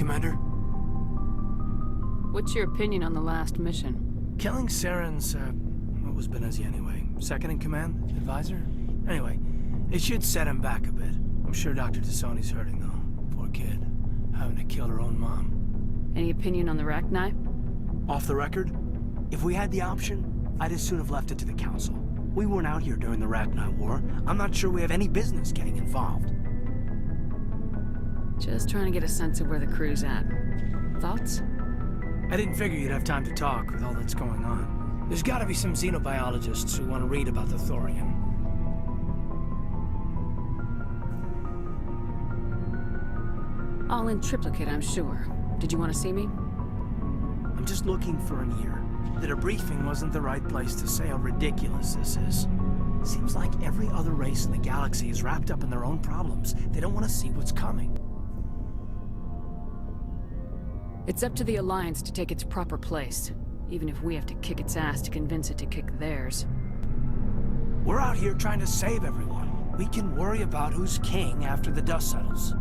Commander? What's your opinion on the last mission? Killing Saren's, what was Benezia anyway? Second in command? Advisor? Anyway, it should set him back a bit. I'm sure Dr. Tassoni's hurting, though. Poor kid. Having to kill her own mom. Any opinion on the Rachni? Off the record, if we had the option, I'd as soon have left it to the Council. We weren't out here during the Rachni War. I'm not sure we have any business getting involved. Just trying to get a sense of where the crew's at. Thoughts? I didn't figure you'd have time to talk with all that's going on. There's gotta be some xenobiologists who want to read about the thorium. All in triplicate, I'm sure. Did you want to see me? I'm just looking for an ear. The debriefing wasn't the right place to say how ridiculous this is. Seems like every other race in the galaxy is wrapped up in their own problems. They don't want to see what's coming. It's up to the Alliance to take its proper place, even if we have to kick its ass to convince it to kick theirs. We're out here trying to save everyone. We can worry about who's king after the dust settles.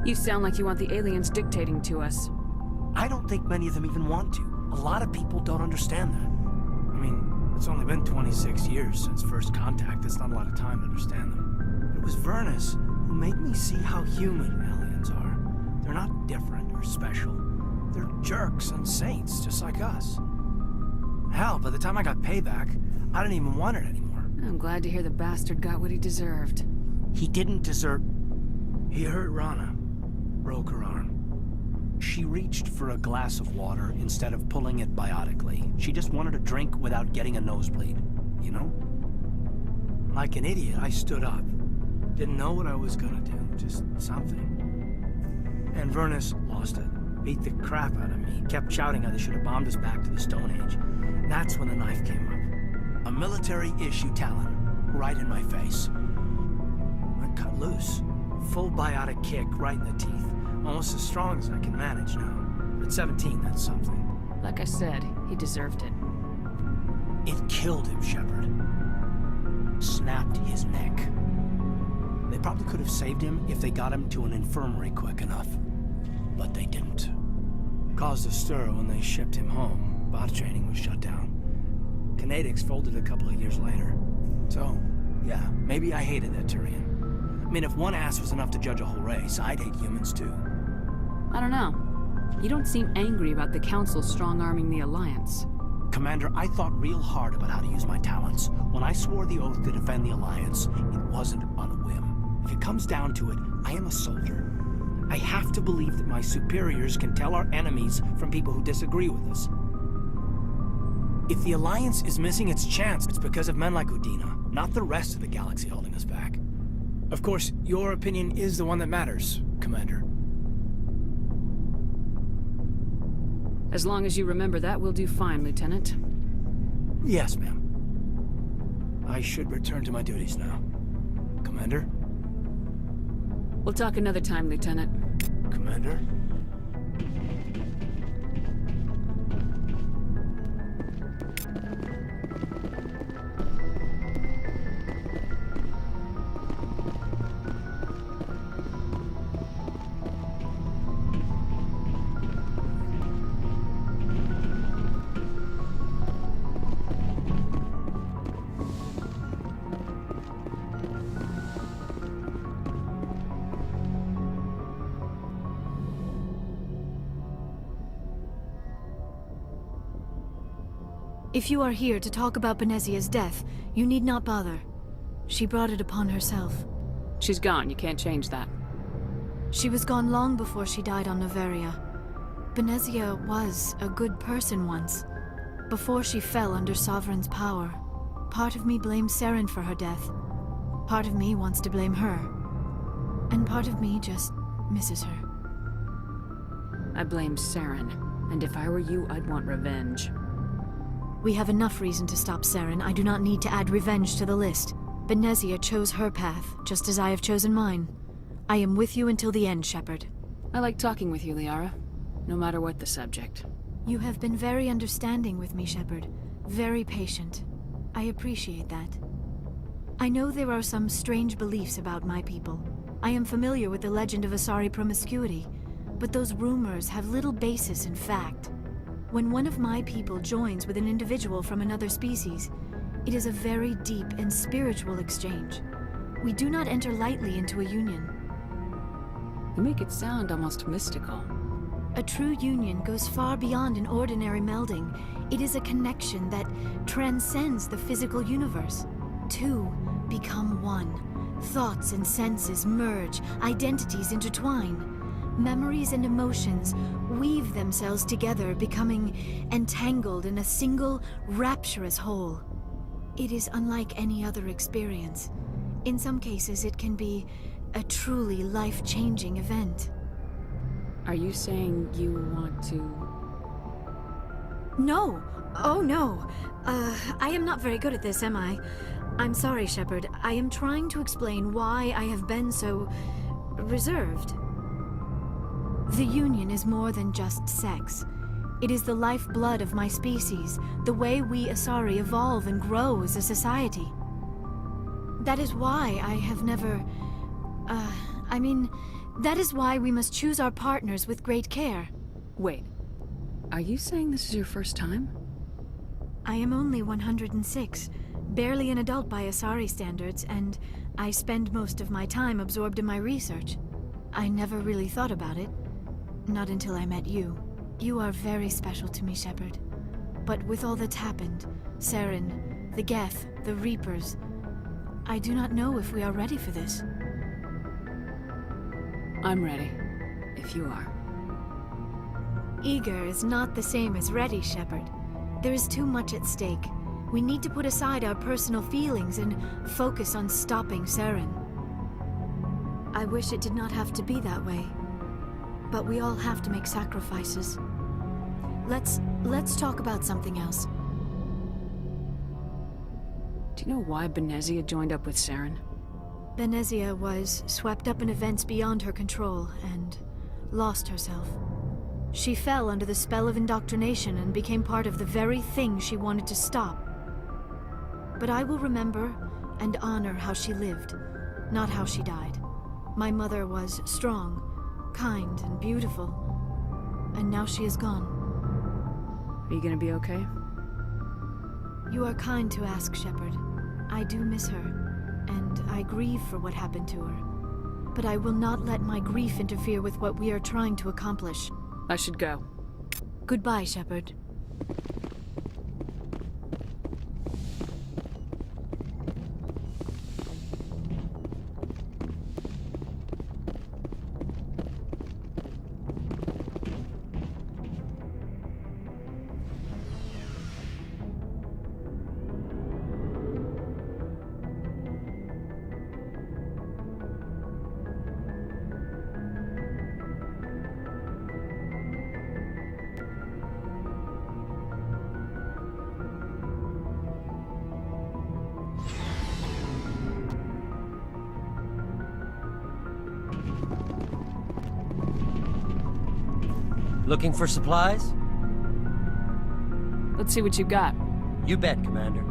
You sound like you want the aliens dictating to us. I don't think many of them even want to. A lot of people don't understand that. I mean, it's only been 26 years since first contact. That's not a lot of time to understand them. But it was Vernus who made me see how human aliens are. They're not different or special. They're jerks and saints, just like us. Hell, by the time I got payback, I didn't even want it anymore. I'm glad to hear the bastard got what he deserved. He didn't deserve... He hurt Rana. Broke her arm. She reached for a glass of water instead of pulling it biotically. She just wanted a drink without getting a nosebleed, you know? Like an idiot, I stood up. Didn't know what I was gonna do, just something. And Vernus lost it. Beat the crap out of me. Kept shouting how they should have bombed us back to the Stone Age. That's when the knife came up. A military-issue talon, right in my face. I cut loose. Full biotic kick right in the teeth. Almost as strong as I can manage now. At 17, that's something. Like I said, he deserved it. It killed him, Shepard. Snapped his neck. They probably could have saved him if they got him to an infirmary quick enough. But they didn't. Caused a stir when they shipped him home. Bot training was shut down. Kinetics folded a couple of years later. So, yeah, maybe I hated that Turian. I mean, if one ass was enough to judge a whole race, I'd hate humans too. I don't know. You don't seem angry about the Council strong-arming the Alliance. Commander, I thought real hard about how to use my talents. When I swore the oath to defend the Alliance, it wasn't on a whim. If it comes down to it, I am a soldier. I have to believe that my superiors can tell our enemies from people who disagree with us. If the Alliance is missing its chance, it's because of men like Udina, not the rest of the galaxy holding us back. Of course, your opinion is the one that matters, Commander. As long as you remember that, we'll do fine, Lieutenant. Yes, ma'am. I should return to my duties now. Commander? We'll talk another time, Lieutenant. Commander? If you are here to talk about Benezia's death, you need not bother. She brought it upon herself. She's gone, you can't change that. She was gone long before she died on Noveria. Benezia was a good person once, before she fell under Sovereign's power. Part of me blames Saren for her death. Part of me wants to blame her. And part of me just misses her. I blame Saren, and if I were you, I'd want revenge. We have enough reason to stop Saren. I do not need to add revenge to the list. Benezia chose her path, just as I have chosen mine. I am with you until the end, Shepard. I like talking with you, Liara. No matter what the subject. You have been very understanding with me, Shepard. Very patient. I appreciate that. I know there are some strange beliefs about my people. I am familiar with the legend of Asari promiscuity. but those rumors have little basis in fact. When one of my people joins with an individual from another species, it is a very deep and spiritual exchange. We do not enter lightly into a union. You make it sound almost mystical. A true union goes far beyond an ordinary melding. It is a connection that transcends the physical universe. Two become one. Thoughts and senses merge, identities intertwine. Memories and emotions weave themselves together, becoming entangled in a single, rapturous whole. It is unlike any other experience. In some cases, it can be a truly life-changing event. Are you saying you want to... No! Oh no! I am not very good at this, am I? I'm sorry, Shepard. I am trying to explain why I have been so... reserved. The Union is more than just sex. It is the lifeblood of my species, the way we Asari evolve and grow as a society. That is why I have never... that is why we must choose our partners with great care. Wait. Are you saying this is your first time? I am only 106, barely an adult by Asari standards, and I spend most of my time absorbed in my research. I never really thought about it. Not until I met you. You are very special to me, Shepard. But with all that's happened, Saren, the Geth, the Reapers, I do not know if we are ready for this. I'm ready, if you are. Eager is not the same as ready, Shepard. There is too much at stake. We need to put aside our personal feelings and focus on stopping Saren. I wish it did not have to be that way. But we all have to make sacrifices. Let's talk about something else. Do you know why Benezia joined up with Saren? Benezia was swept up in events beyond her control and lost herself. She fell under the spell of indoctrination and became part of the very thing she wanted to stop. But I will remember and honor how she lived, not how she died. My mother was strong, kind, and beautiful, and now she is gone. Are you gonna be okay? You are kind to ask, Shepard. I do miss her, and I grieve for what happened to her. But I will not let my grief interfere with what we are trying to accomplish. I should go. Goodbye, Shepard. Looking for supplies? Let's see what you got. You bet, Commander.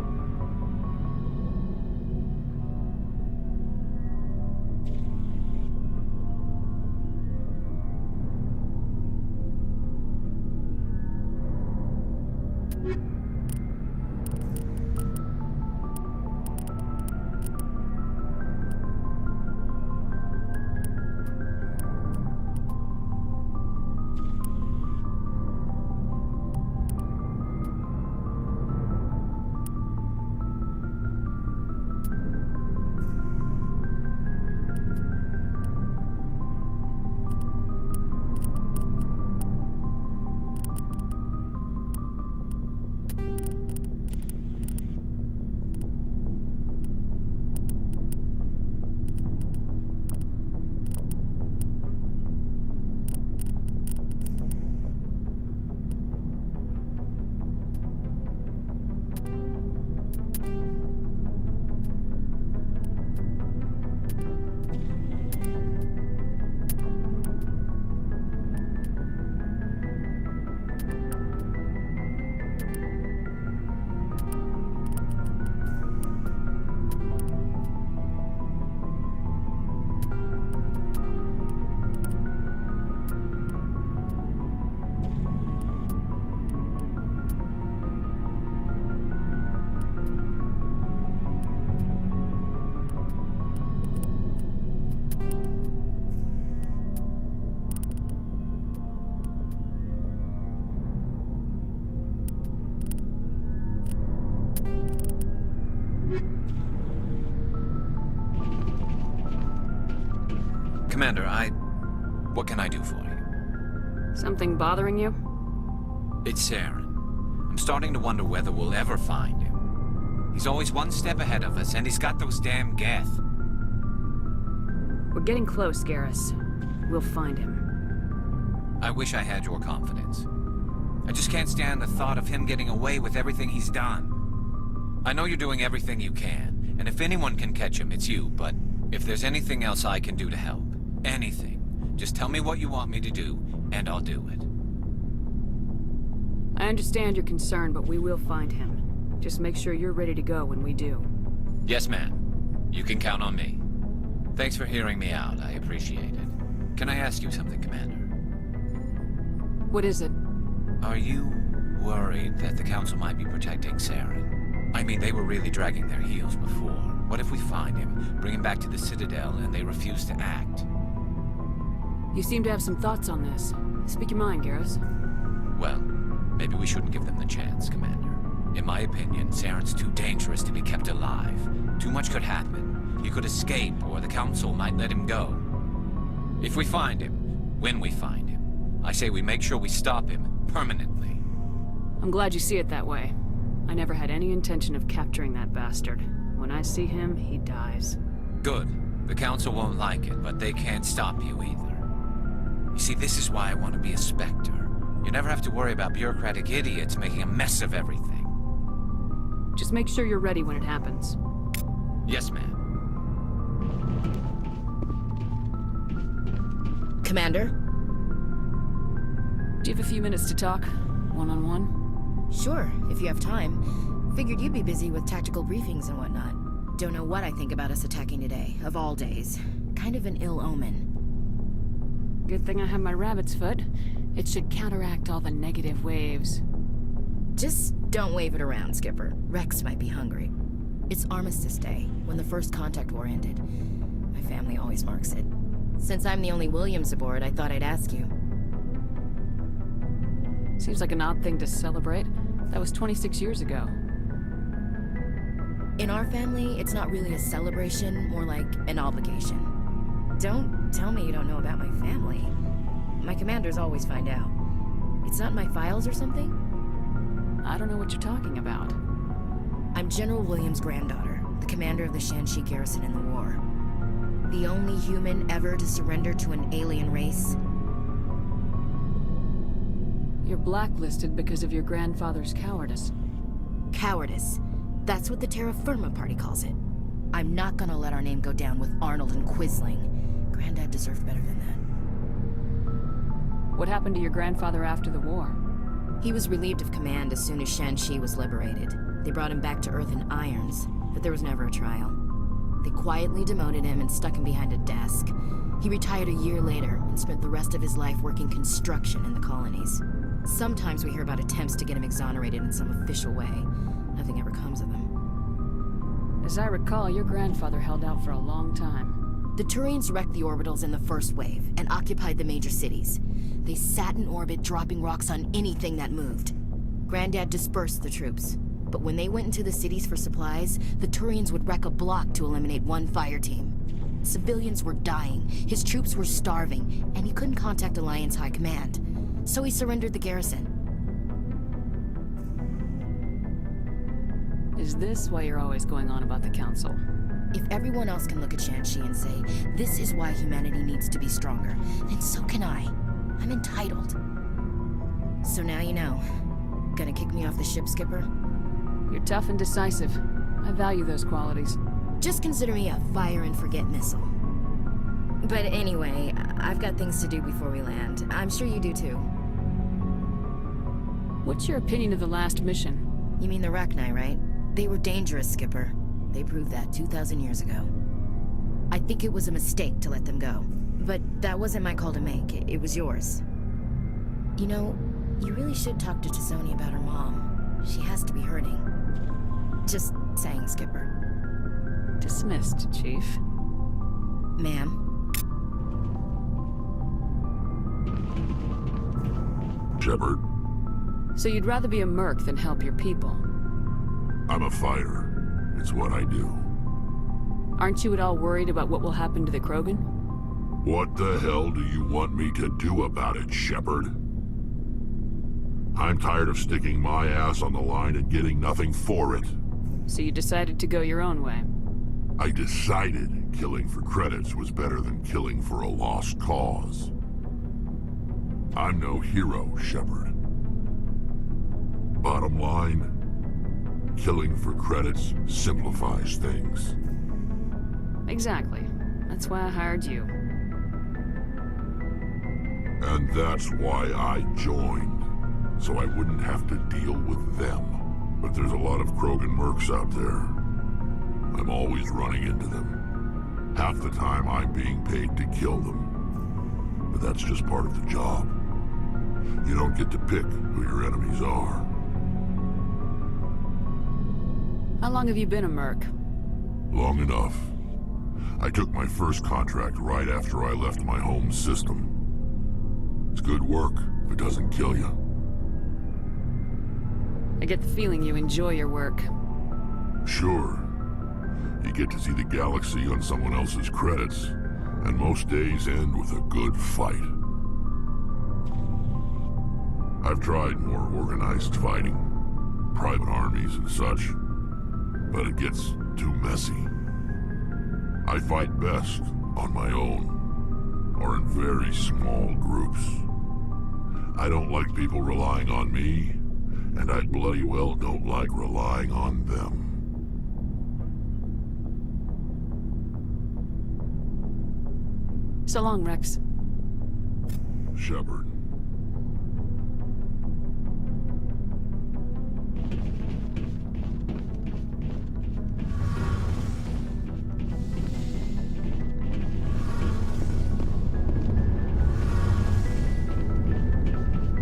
Commander, what can I do for you? Something bothering you? It's Saren. I'm starting to wonder whether we'll ever find him. He's always one step ahead of us, and he's got those damn Geth. We're getting close, Garrus. We'll find him. I wish I had your confidence. I just can't stand the thought of him getting away with everything he's done. I know you're doing everything you can, and if anyone can catch him, it's you, but if there's anything else I can do to help, anything, just tell me what you want me to do, and I'll do it. I understand your concern, but we will find him. Just make sure you're ready to go when we do. Yes, ma'am. You can count on me. Thanks for hearing me out. I appreciate it. Can I ask you something, Commander? What is it? Are you worried that the Council might be protecting Saren? I mean, they were really dragging their heels before. What if we find him, bring him back to the Citadel, and they refuse to act? You seem to have some thoughts on this. Speak your mind, Garrus. Well, maybe we shouldn't give them the chance, Commander. In my opinion, Saren's too dangerous to be kept alive. Too much could happen. He could escape, or the Council might let him go. If we find him, when we find him, I say we make sure we stop him permanently. I'm glad you see it that way. I never had any intention of capturing that bastard. When I see him, he dies. Good. The Council won't like it, but they can't stop you either. You see, this is why I want to be a Spectre. You never have to worry about bureaucratic idiots making a mess of everything. Just make sure you're ready when it happens. Yes, ma'am. Commander? Do you have a few minutes to talk? One-on-one? Sure, if you have time. Figured you'd be busy with tactical briefings and whatnot. Don't know what I think about us attacking today, of all days. Kind of an ill omen. Good thing I have my rabbit's foot. It should counteract all the negative waves. Just don't wave it around, Skipper. Rex might be hungry. It's Armistice Day, when the first contact war ended. My family always marks it. Since I'm the only Williams aboard, I thought I'd ask you. Seems like an odd thing to celebrate. That was 26 years ago. In our family, it's not really a celebration, more like an obligation. Don't tell me you don't know about my family. My commanders always find out. It's not in my files or something? I don't know what you're talking about. I'm General Williams' granddaughter, the commander of the Shanxi garrison in the war. The only human ever to surrender to an alien race. You're blacklisted because of your grandfather's cowardice. Cowardice. That's what the Terra Firma party calls it. I'm not gonna let our name go down with Arnold and Quisling. Granddad deserved better than that. What happened to your grandfather after the war? He was relieved of command as soon as Shanxi was liberated. They brought him back to Earth in irons, but there was never a trial. They quietly demoted him and stuck him behind a desk. He retired a year later and spent the rest of his life working construction in the colonies. Sometimes we hear about attempts to get him exonerated in some official way. Nothing ever comes of them. As I recall, your grandfather held out for a long time. The Turians wrecked the orbitals in the first wave and occupied the major cities. They sat in orbit, dropping rocks on anything that moved. Granddad dispersed the troops, but when they went into the cities for supplies, the Turians would wreck a block to eliminate one fire team. Civilians were dying, his troops were starving, and he couldn't contact Alliance High Command. So he surrendered the garrison. Is this why you're always going on about the Council? If everyone else can look at Shanxi and say, this is why humanity needs to be stronger, then so can I. I'm entitled. So now you know. Gonna kick me off the ship, Skipper? You're tough and decisive. I value those qualities. Just consider me a fire and forget missile. But anyway, I've got things to do before we land. I'm sure you do too. What's your opinion of the last mission? You mean the Rachni, right? They were dangerous, Skipper. They proved that 2,000 years ago. I think it was a mistake to let them go. But that wasn't my call to make. It was yours. You know, you really should talk to Tizoni about her mom. She has to be hurting. Just saying, Skipper. Dismissed, Chief. Ma'am? Shepard, So you'd rather be a merc than help your people? I'm a fighter. It's what I do. Aren't you at all worried about what will happen to the Krogan? What the hell do you want me to do about it, Shepard? I'm tired of sticking my ass on the line and getting nothing for it. So you decided to go your own way. I decided killing for credits was better than killing for a lost cause. I'm no hero, Shepard. Bottom line, killing for credits simplifies things. Exactly. That's why I hired you. And that's why I joined, so I wouldn't have to deal with them. But there's a lot of Krogan mercs out there. I'm always running into them. Half the time I'm being paid to kill them. But that's just part of the job. You don't get to pick who your enemies are. How long have you been a merc? Long enough. I took my first contract right after I left my home system. It's good work if it doesn't kill you. I get the feeling you enjoy your work. Sure. You get to see the galaxy on someone else's credits, and most days end with a good fight. I've tried more organized fighting, private armies and such, but it gets too messy. I fight best on my own, or in very small groups. I don't like people relying on me, and I bloody well don't like relying on them. So long, Rex. Shepard.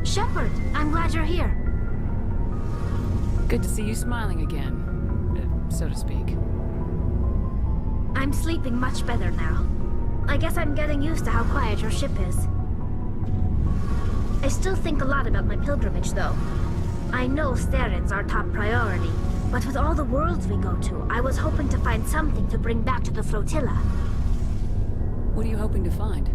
Shepard, I'm glad you're here. Good to see you smiling again, so to speak. I'm sleeping much better now. I guess I'm getting used to how quiet your ship is. I still think a lot about my pilgrimage, though. I know Saren's our top priority, but with all the worlds we go to, I was hoping to find something to bring back to the flotilla. What are you hoping to find?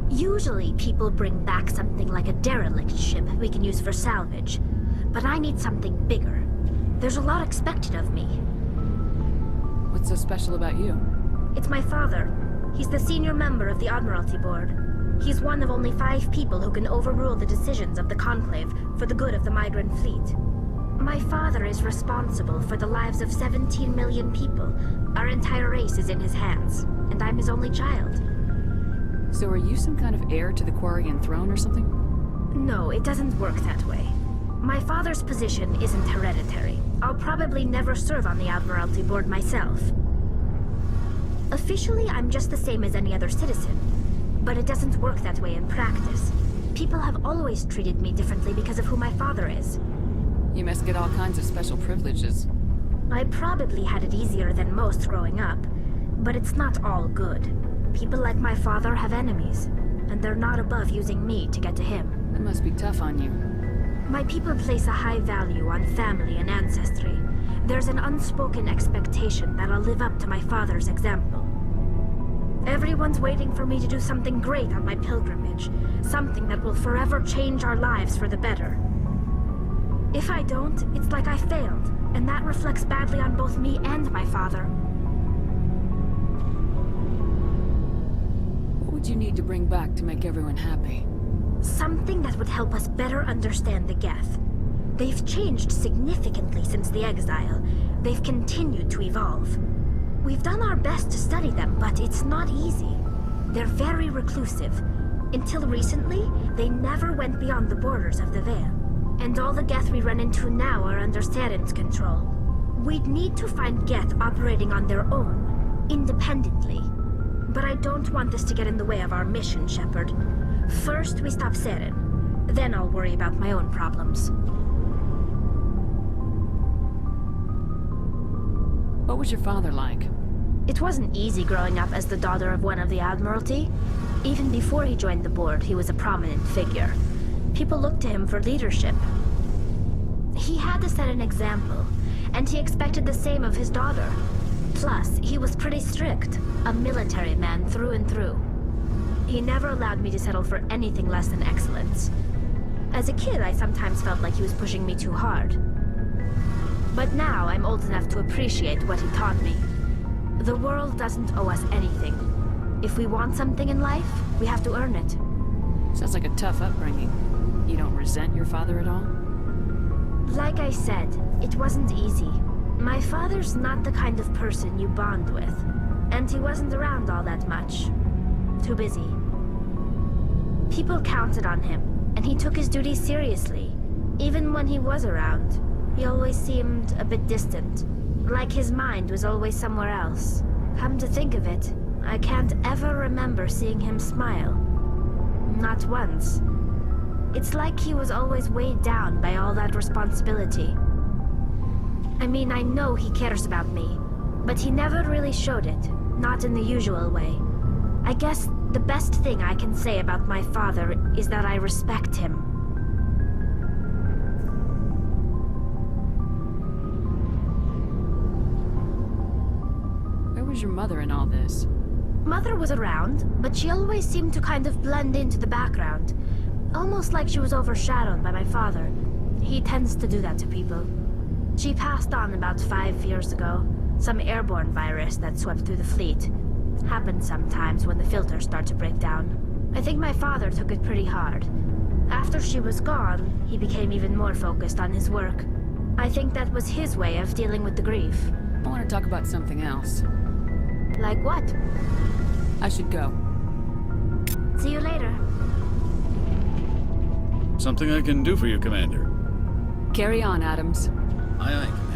Usually, people bring back something like a derelict ship we can use for salvage. But I need something bigger. There's a lot expected of me. What's so special about you? It's my father. He's the senior member of the Admiralty Board. He's one of only 5 people who can overrule the decisions of the Conclave for the good of the migrant fleet. My father is responsible for the lives of 17 million people. Our entire race is in his hands, and I'm his only child. So are you some kind of heir to the Quarian throne or something? No, it doesn't work that way. My father's position isn't hereditary. I'll probably never serve on the Admiralty Board myself. Officially, I'm just the same as any other citizen. But it doesn't work that way in practice. People have always treated me differently because of who my father is. You must get all kinds of special privileges. I probably had it easier than most growing up. But it's not all good. People like my father have enemies, and they're not above using me to get to him. That must be tough on you. My people place a high value on family and ancestry. There's an unspoken expectation that I'll live up to my father's example. Everyone's waiting for me to do something great on my pilgrimage, something that will forever change our lives for the better. If I don't, it's like I failed, and that reflects badly on both me and my father. What would you need to bring back to make everyone happy? Something that would help us better understand the Geth. They've changed significantly since the exile. They've continued to evolve. We've done our best to study them, but it's not easy. They're very reclusive. Until recently, they never went beyond the borders of the Veil. And all the Geth we run into now are under Saren's control. We'd need to find Geth operating on their own, independently. But I don't want this to get in the way of our mission, Shepard. First, we stop Saren. Then I'll worry about my own problems. What was your father like? It wasn't easy growing up as the daughter of one of the Admiralty. Even before he joined the board, he was a prominent figure. People looked to him for leadership. He had to set an example, and he expected the same of his daughter. Plus, he was pretty strict, a military man through and through. He never allowed me to settle for anything less than excellence. As a kid, I sometimes felt like he was pushing me too hard. But now I'm old enough to appreciate what he taught me. The world doesn't owe us anything. If we want something in life, we have to earn it. Sounds like a tough upbringing. You don't resent your father at all? Like I said, it wasn't easy. My father's not the kind of person you bond with, and he wasn't around all that much. Too busy. People counted on him, and he took his duties seriously. Even when he was around, he always seemed a bit distant, like his mind was always somewhere else. Come to think of it, I can't ever remember seeing him smile. Not once. It's like he was always weighed down by all that responsibility. I mean, I know he cares about me, but he never really showed it, not in the usual way. I guess the best thing I can say about my father is that I respect him. Where was your mother in all this? Mother was around, but she always seemed to kind of blend into the background. Almost like she was overshadowed by my father. He tends to do that to people. She passed on about 5 years ago. Some airborne virus that swept through the fleet. Happens sometimes when the filters start to break down. I think my father took it pretty hard. After she was gone, he became even more focused on his work. I think that was his way of dealing with the grief. I want to talk about something else. Like what? I should go. See you later. Something I can do for you, Commander. Carry on, Adams. Aye, aye, Commander.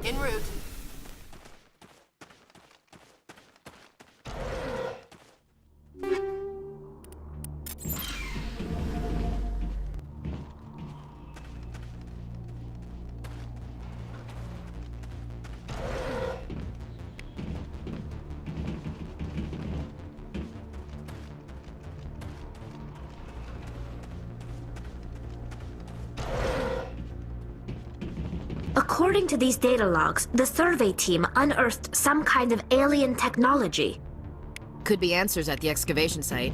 En route. According to these data logs, the survey team unearthed some kind of alien technology. Could be answers at the excavation site.